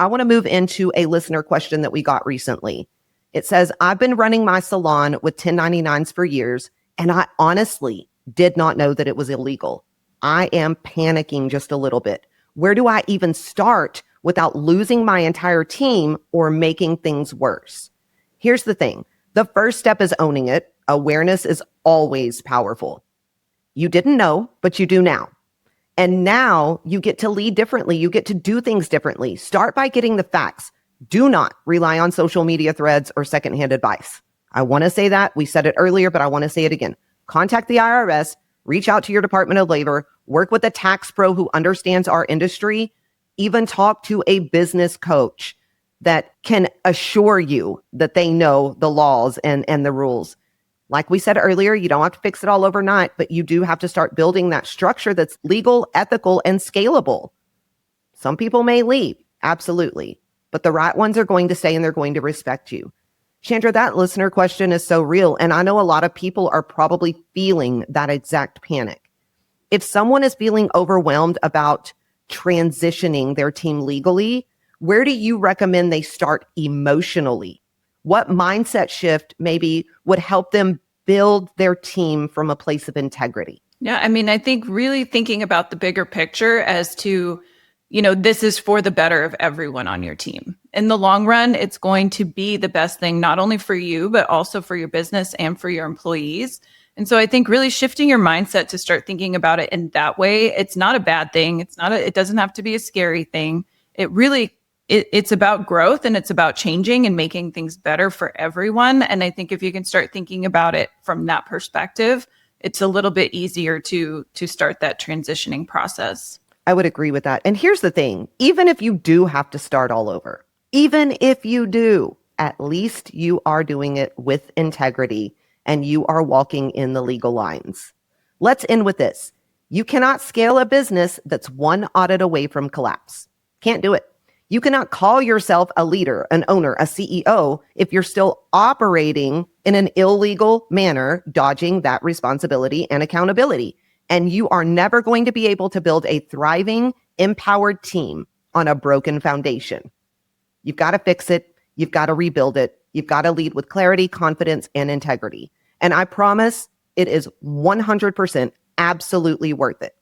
I want to move into a listener question that we got recently. It says, I've been running my salon with 1099s for years, and I honestly did not know that it was illegal. I am panicking just a little bit. Where do I even start without losing my entire team or making things worse? Here's the thing. The first step is owning it. Awareness is always powerful. You didn't know, but you do now. And now you get to lead differently. You get to do things differently. Start by getting the facts. Do not rely on social media threads or secondhand advice. I want to say that. We said it earlier, but I want to say it again. Contact the IRS, reach out to your Department of Labor, work with a tax pro who understands our industry, even talk to a business coach that can assure you that they know the laws and the rules. Like we said earlier, you don't have to fix it all overnight, but you do have to start building that structure that's legal, ethical, and scalable. Some people may leave, absolutely, but the right ones are going to stay and they're going to respect you. Chandra, that listener question is so real, and I know a lot of people are probably feeling that exact panic. If someone is feeling overwhelmed about transitioning their team legally, where do you recommend they start emotionally? What mindset shift maybe would help them build their team from a place of integrity? Yeah, I mean, I think really thinking about the bigger picture as to, this is for the better of everyone on your team. In the long run, it's going to be the best thing, not only for you, but also for your business and for your employees. And so I think really shifting your mindset to start thinking about it in that way, it's not a bad thing. It doesn't have to be a scary thing. It's about growth, and it's about changing and making things better for everyone. And I think if you can start thinking about it from that perspective, it's a little bit easier to start that transitioning process. I would agree with that. And here's the thing, even if you do have to start all over, even if you do, at least you are doing it with integrity and you are walking in the legal lines. Let's end with this. You cannot scale a business that's one audit away from collapse. Can't do it. You cannot call yourself a leader, an owner, a CEO if you're still operating in an illegal manner, dodging that responsibility and accountability. And you are never going to be able to build a thriving, empowered team on a broken foundation. You've got to fix it. You've got to rebuild it. You've got to lead with clarity, confidence, and integrity. And I promise it is 100% absolutely worth it.